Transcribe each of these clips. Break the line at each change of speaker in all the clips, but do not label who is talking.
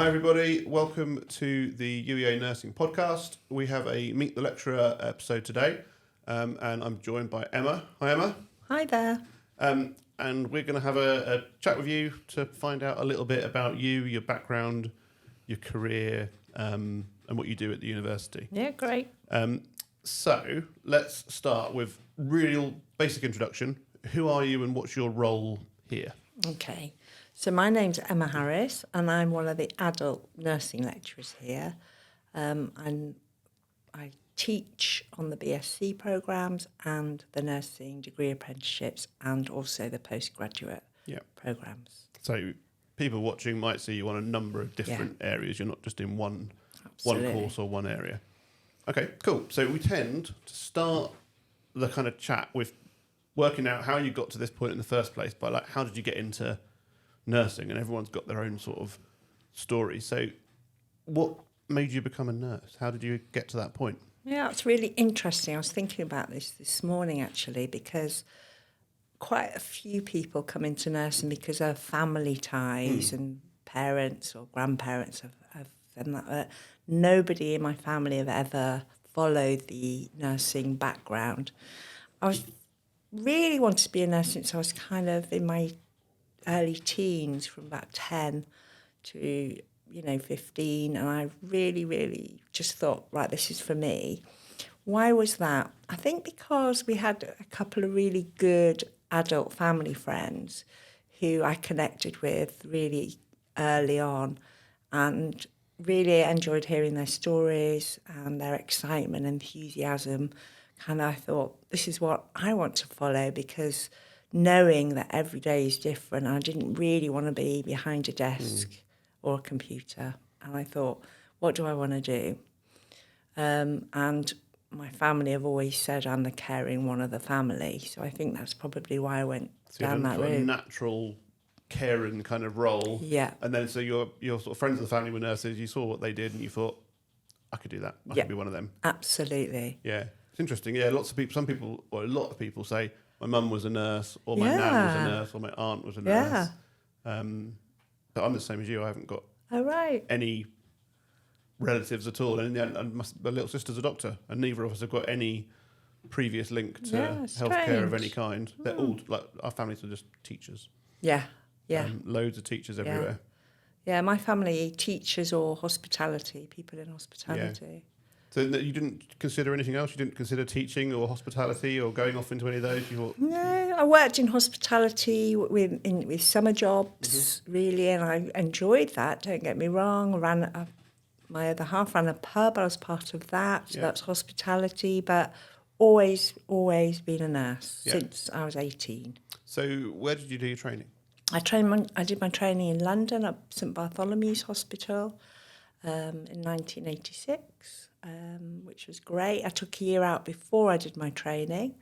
Hi everybody, welcome to the UEA Nursing Podcast. We have a Meet the Lecturer episode today, and I'm joined by Emma. Hi Emma.
Hi there.
And we're going to have a chat with you to find out a little bit about you, your background, your career, and what you do at the university.
Yeah, great.
So let's start with real basic introduction. Who are you and what's your role here?
Okay. So my name's Emma Harris, and I'm one of the adult nursing lecturers here. And I teach on the BSc programmes and the nursing degree apprenticeships and also the postgraduate programmes.
So people watching might see you on a number of different areas. You're not just in one course or one area. Okay, cool. So we tend to start the kind of chat with working out how you got to this point in the first place by like, how did you get into nursing? And everyone's got their own sort of story. So what made you become a nurse? How did you get to that point?
Yeah, it's really interesting. I was thinking about this morning, actually, because quite a few people come into nursing because of family ties and parents or grandparents have done that. But nobody in my family have ever followed the nursing background. I was really wanted to be a nurse since I was kind of in my early teens, from about 10 to 15, and I really just thought, right, this is for me. Why was that? I think because we had a couple of really good adult family friends who I connected with really early on, and really enjoyed hearing their stories and their excitement, enthusiasm. And I thought, this is what I want to follow, because knowing that every day is different, I didn't really want to be behind a desk or a computer. And I thought, what do I want to do? And my family have always said I'm the caring one of the family. So I think that's probably why I went down that route.
A natural caring kind of role.
Yeah.
And then so your sort of friends of the family were nurses, you saw what they did and you thought, I could do that. I could be one of them.
Absolutely.
Yeah. It's interesting. Yeah, a lot of people say, my mum was a nurse, or my nan was a nurse, or my aunt was a nurse. But I'm the same as you. I haven't got any relatives at all. And my little sister's a doctor, and neither of us have got any previous link to healthcare of any kind. They're all, like, our families are just teachers.
Yeah.
Loads of teachers everywhere.
Yeah, my family, teachers or hospitality, people in hospitality.
Yeah. So you didn't consider anything else? You didn't consider teaching or hospitality or going off into any of those? You thought...
No, I worked in hospitality with summer jobs, really, and I enjoyed that, don't get me wrong. My other half ran a pub, I was part of that, so that's hospitality, but always been a nurse since I was 18.
So where did you do your training?
I did my training in London at St Bartholomew's Hospital in 1986. Which was great. I took a year out before I did my training.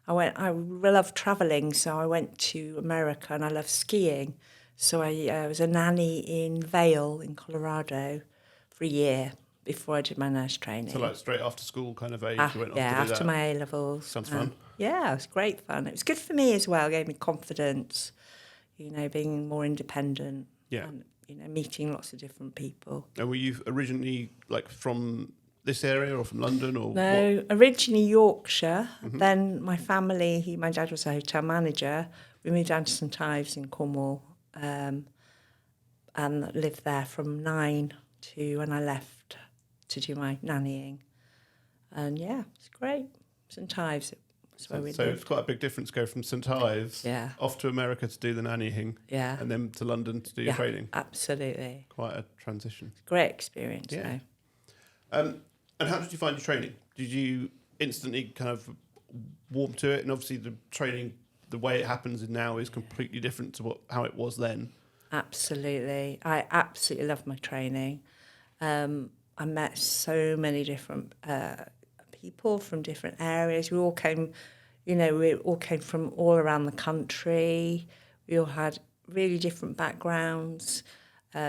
I love travelling, so I went to America, and I love skiing. So I was a nanny in Vail in Colorado for a year before I did my nurse training.
So like straight after school kind of age? You went off to do
after
that.
my A-levels.
Sounds fun.
Yeah, it was great fun. It was good for me as well. It gave me confidence, being more independent.
Yeah.
And, meeting lots of different people.
And were you originally like from this area or from London or
No,
what?
Originally Yorkshire. Then my family, my dad was a hotel manager. We moved down to St Ives in Cornwall, and lived there from 9 to when I left to do my nannying. And it's great. St Ives is where we lived.
So it's quite a big difference to go from St Ives off to America to do the nannying and then to London to do your training.
Absolutely.
Quite a transition.
Great experience, though.
And how did you find your training? Did you instantly kind of warm to it? And obviously the training, the way it happens now is completely different to how it was then.
Absolutely. I absolutely loved my training. I met so many different people from different areas. We all came from all around the country. We all had really different backgrounds.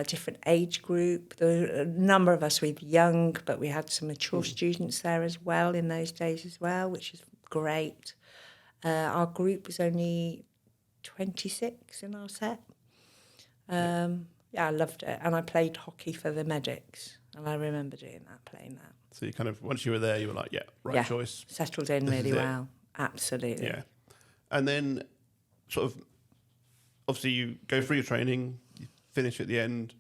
Different age group. There were a number of us were young, but we had some mature students there as well in those days as well, which is great. Our group was only 26 in our set. Yeah, I loved it. And I played hockey for the medics. And I remember doing that, playing that.
So you kind of, once you were there, you were like, right choice.
Settled in really well. Absolutely.
Yeah. And then sort of, obviously you go through your training, you finish at the end.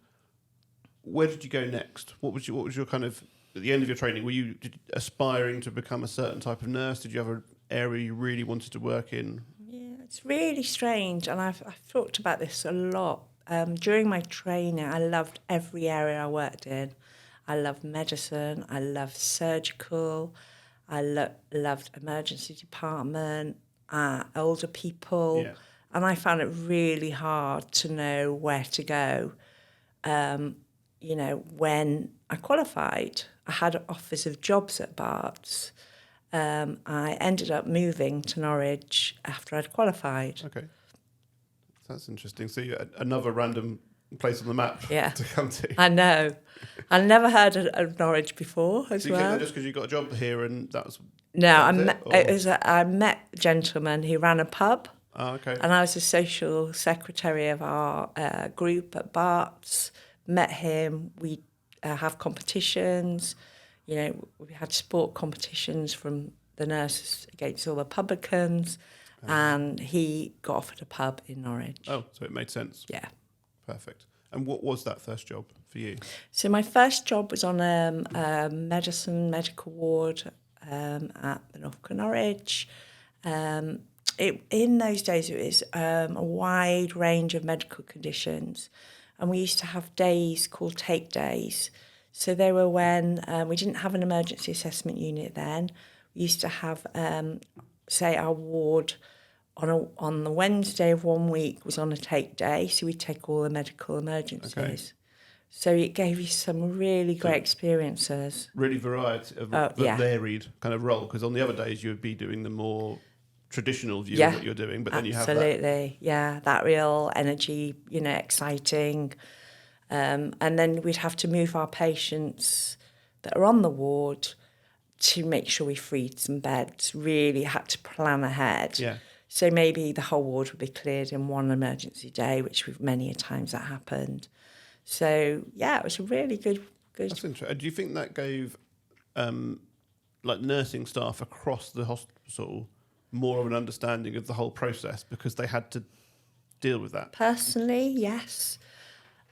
Where did you go next? What was your kind of, at the end of your training, were you aspiring to become a certain type of nurse? Did you have an area you really wanted to work in?
Yeah, it's really strange. And I've talked about this a lot. During my training, I loved every area I worked in. I loved medicine. I loved surgical. I loved emergency department, older people.
Yeah.
And I found it really hard to know where to go. When I qualified, I had offers of jobs at Barts. I ended up moving to Norwich after I'd qualified.
Okay. That's interesting. So you had another random place on the map to come to.
I know. I never heard of Norwich before as
so you
well.
came there just because you got a job here and that was...
No, I met a gentleman who ran a pub.
Oh, okay.
And I was the social secretary of our group at Barts. Met him. We have competitions. We had sport competitions from the nurses against all the publicans. And he got offered a pub in Norwich.
Oh, so it made sense.
Yeah.
Perfect. And what was that first job for you?
So my first job was on a medical ward at the Norfolk and Norwich. In those days, it was a wide range of medical conditions. And we used to have days called take days. So they were when we didn't have an emergency assessment unit then. We used to have, say, our ward on the Wednesday of 1 week was on a take day. So we'd take all the medical emergencies. Okay. So it gave you some really great experiences.
Really varied, varied kind of role. Because on the other days, you would be doing the more traditional view of what you're doing, but then you have that.
Absolutely, that real energy, exciting. And then we'd have to move our patients that are on the ward to make sure we freed some beds, really had to plan ahead. Yeah. So maybe the whole ward would be cleared in one emergency day, which many a times that happened. So, it was a really good...
That's interesting. Do you think that gave nursing staff across the hospital more of an understanding of the whole process because they had to deal with that?
Personally, yes.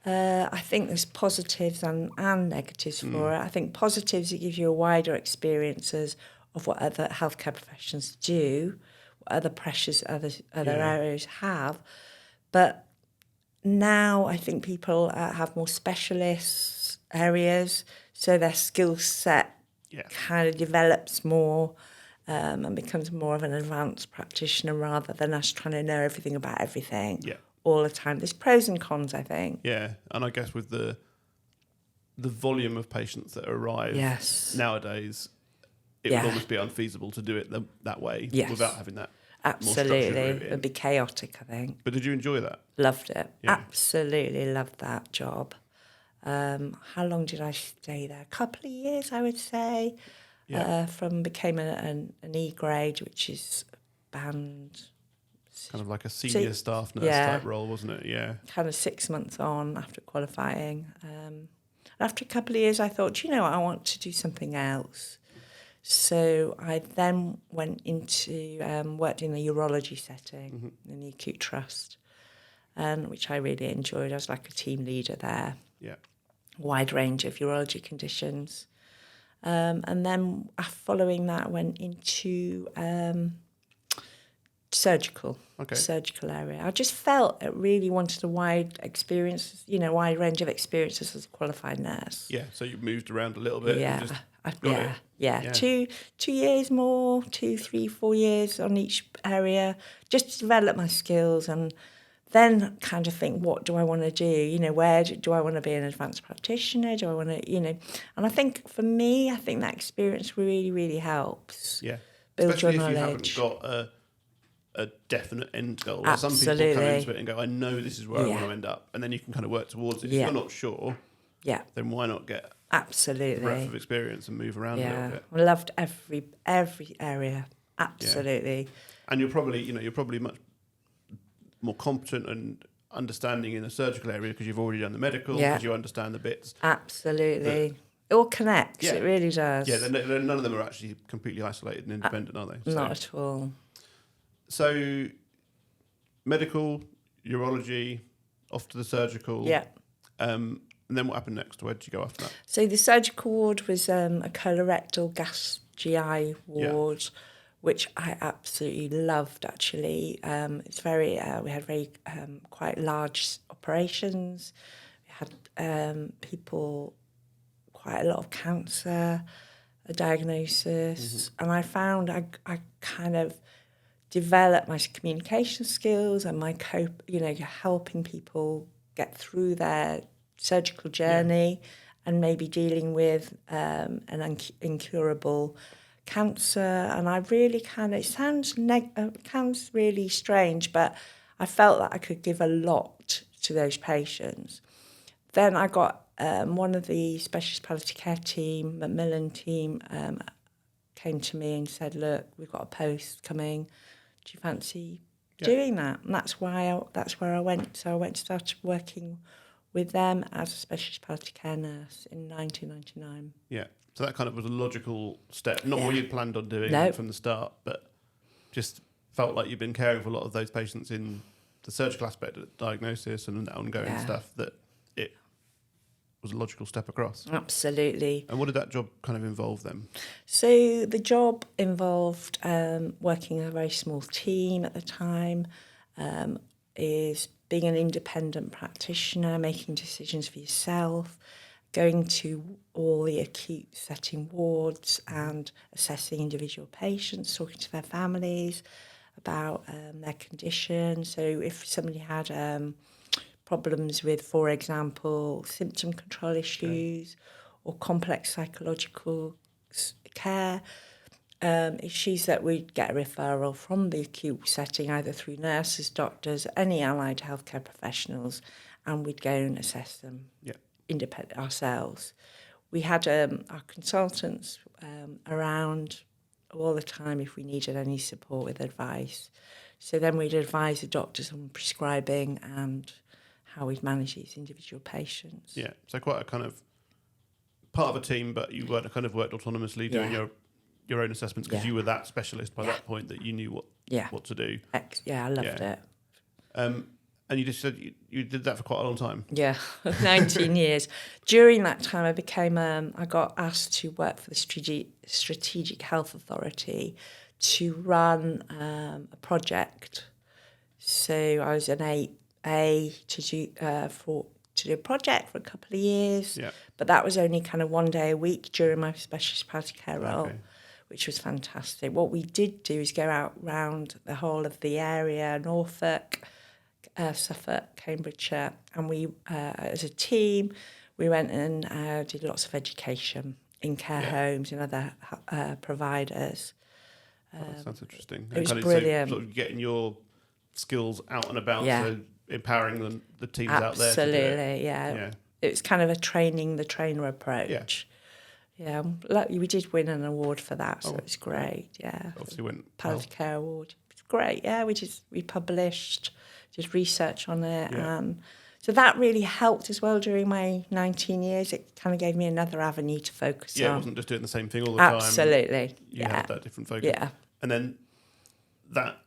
I think there's positives and negatives for it. I think positives, it gives you a wider experiences of what other healthcare professions do, what other pressures other areas have. But now I think people have more specialist areas, so their skill set kind of develops more and becomes more of an advanced practitioner rather than us trying to know everything about everything all the time. There's pros and cons, I think. Yeah,
and I guess with the volume of patients that arrive nowadays, it would almost be unfeasible to do it that way without having that.
Absolutely. It would be chaotic, I think.
But did you enjoy that?
Loved it. Yeah. Absolutely loved that job. How long did I stay there? A couple of years, I would say. Yeah. Became an E grade, which is band.
Kind of like a senior staff nurse type role, wasn't it? Yeah.
Kind of 6 months on after qualifying. After a couple of years, I thought, I want to do something else. So I then went into, worked in the urology setting in the acute trust, which I really enjoyed. I was like a team leader there. Yeah. Wide range of urology conditions. And then following that, went into surgical area. I just felt it really wanted a wide experience, wide range of experiences as a qualified nurse.
Yeah, so you moved around a little bit.
Yeah. 2 years more, 2, 3, 4 years on each area, just to develop my skills and then kind of think, what do I want to do? Where do I want to be an advanced practitioner? Do I want to, and I think for me, that experience really, really helps. Yeah. Build
especially
your
if
knowledge.
You haven't got a definite end goal. Absolutely. Some people come into it and go, I know this is where I want to end up. And then you can kind of work towards it. If you're not sure, then why not get a breadth of experience and move around a little bit?
I loved every area. Absolutely.
Yeah. And you're probably much more competent and understanding in the surgical area because you've already done the medical, because you understand the bits.
Absolutely. It all connects. It really does.
Yeah, none of them are actually completely isolated and independent, are they?
Not at all.
So, medical, urology, off to the surgical.
Yeah.
And then what happened next? Where did you go after that?
So the surgical ward was a colorectal gas GI ward, which I absolutely loved, actually. It's very, we had very quite large operations. We had people, quite a lot of cancer, a diagnosis. And I found I kind of developed my communication skills and my helping people get through their surgical journey and maybe dealing with an incurable cancer. And I really it sounds really strange, but I felt that I could give a lot to those patients. Then I got one of the specialist palliative care team, Macmillan team, came to me and said, look, we've got a post coming. Do you fancy doing that? And that's where I went. So I went to start working with them as a specialist palliative care nurse in 1999.
Yeah, so that kind of was a logical step. Not what you'd planned on doing from the start, but just felt like you've been caring for a lot of those patients in the surgical aspect of diagnosis and the ongoing stuff, that it was a logical step across.
Absolutely.
And what did that job kind of involve then?
So the job involved working in a very small team at the time, is being an independent practitioner, making decisions for yourself, going to all the acute setting wards and assessing individual patients, talking to their families about their condition. So if somebody had problems with, for example, symptom control issues or complex psychological care, issues, that we'd get a referral from the acute setting, either through nurses, doctors, any allied healthcare professionals, and we'd go and assess them independent ourselves. We had our consultants around all the time if we needed any support with advice. So then we'd advise the doctors on prescribing and how we'd manage these individual patients.
Yeah, so quite a kind of part of a team, but you worked autonomously doing your own assessments because you were that specialist by that point that you knew what to do.
I loved it.
And you just said you did that for quite a long time.
Yeah, 19 years. During that time, I became I got asked to work for the Strategic Health Authority to run a project. So I was an A to do a project for a couple of years. Yeah. But that was only kind of one day a week during my specialist palliative care role, which was fantastic. What we did do is go out round the whole of the area, Norfolk, Suffolk, Cambridgeshire, and we, as a team, we went and did lots of education in care homes and other providers.
That sounds interesting.
It was brilliant.
So sort of getting your skills out and about, so empowering the teams out there.
Absolutely, yeah. It was kind of a training the trainer approach. Yeah, we did win an award for that, so it was great. Yeah,
obviously went
palliative care award. It's great. Yeah, we published, did research on it, and so that really helped as well during my 19 years. It kind of gave me another avenue to focus on.
Yeah, it wasn't just doing the same thing all the time.
Absolutely.
You had that different focus.
Yeah,
and then that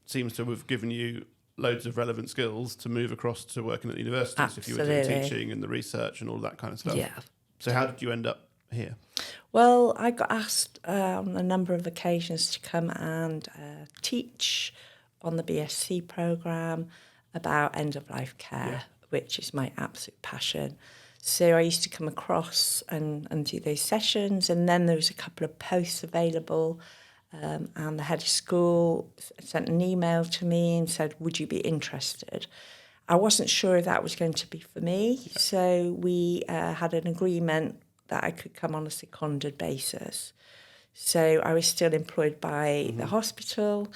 seems to have given you loads of relevant skills to move across to working at universities.
Absolutely.
If you were doing teaching and the research and all that kind of stuff.
Yeah.
So how did you end up here?
Well, I got asked on a number of occasions to come and teach on the BSc programme about end-of-life care, which is my absolute passion. So I used to come across and do those sessions, and then there was a couple of posts available, and the head of school sent an email to me and said, would you be interested? I wasn't sure if that was going to be for me, so we had an agreement that I could come on a seconded basis. So I was still employed by the hospital,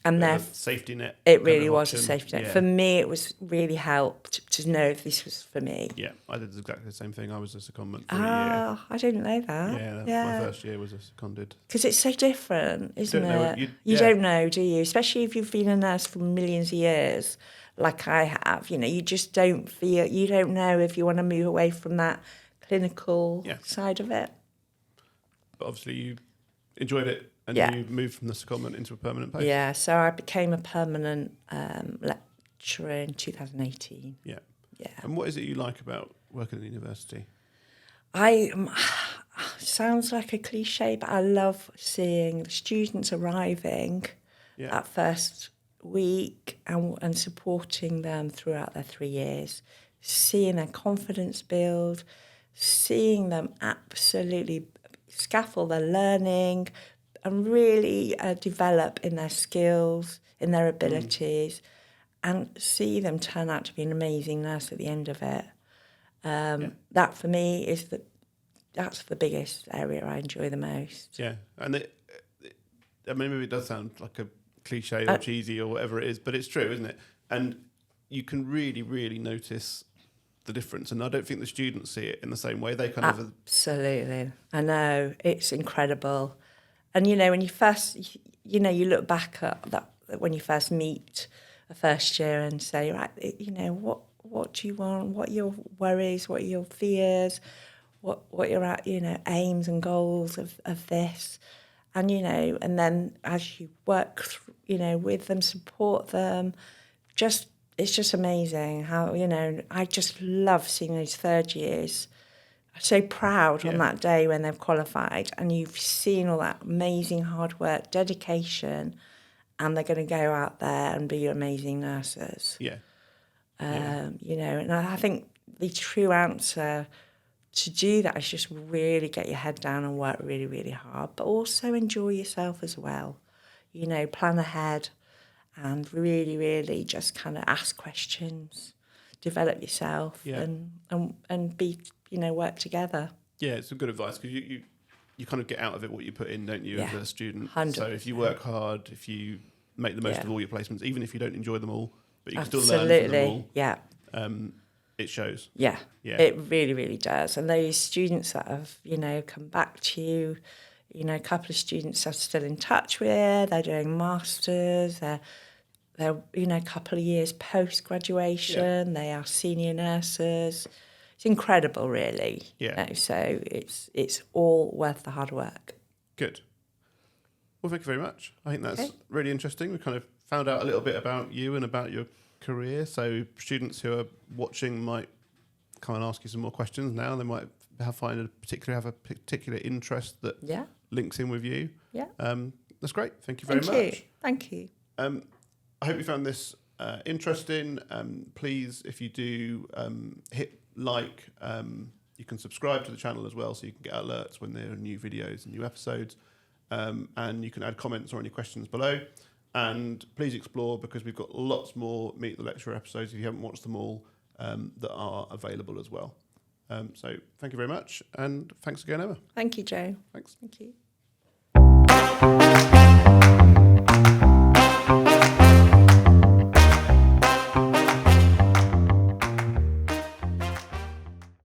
and there
safety net.
It really was a safety net. For me, it was really helped to know if this was for me.
Yeah, I did exactly the same thing. I was a secondment for a year.
I didn't know that.
Yeah, my first year was a seconded.
Because it's so different, isn't it? You
yeah.
don't know, do you? Especially if you've been a nurse for millions of years, like I have. You just don't feel, you don't know if you want to move away from that clinical side of it.
But obviously you enjoyed it and you moved from the secondment into a permanent post.
Yeah, so I became a permanent lecturer in 2018.
Yeah.
Yeah.
And what is it you like about working at the university?
Sounds like a cliche, but I love seeing the students arriving that first week and supporting them throughout their 3 years, seeing their confidence build, seeing them absolutely scaffold their learning and really develop in their skills, in their abilities, and see them turn out to be an amazing nurse at the end of it. That for me is that's the biggest area I enjoy the most.
Yeah, and I mean, maybe it does sound like a cliche or cheesy or whatever it is, but it's true, isn't it? And you can really, really notice the difference. And I don't think the students see it in the same way. They kind of...
Absolutely. I know. It's incredible. And, when you first, you look back at that, when you first meet a first year and say, right, what do you want? What are your worries? What are your fears? What your aims and goals of this? And, and then as you work, with them, support them, it's just amazing how, I just love seeing those third years. I'm so proud on that day when they've qualified and you've seen all that amazing hard work, dedication, and they're going to go out there and be amazing nurses.
Yeah.
And I think the true answer to do that is just really get your head down and work really, really hard, but also enjoy yourself as well. Plan ahead and really, really just kind of ask questions, develop yourself and be, work together.
Yeah, it's some good advice because you kind of get out of it what you put in, don't you, as a student?
100%.
So if you work hard, if you make the most of all your placements, even if you don't enjoy them all, but you can still learn from them all.
Yeah.
It shows.
Yeah, it really, really does. And those students that have, come back to you, a couple of students I'm still in touch with, they're doing masters, they're a couple of years post-graduation, they are senior nurses. It's incredible, really.
Yeah.
So it's all worth the hard work.
Good. Well, thank you very much. I think that's really interesting. We kind of found out a little bit about you and about your career. So students who are watching might come and ask you some more questions now. They might have a particular interest that links in with you. Yeah. That's great. Thank you very much.
Thank you.
I hope you found this interesting. Please, if you do, hit like. You can subscribe to the channel as well so you can get alerts when there are new videos and new episodes. And you can add comments or any questions below. And please explore because we've got lots more Meet the Lecturer episodes, if you haven't watched them all, that are available as well. So thank you very much. And thanks again, Emma.
Thank you, Joe.
Thanks.
Thank you.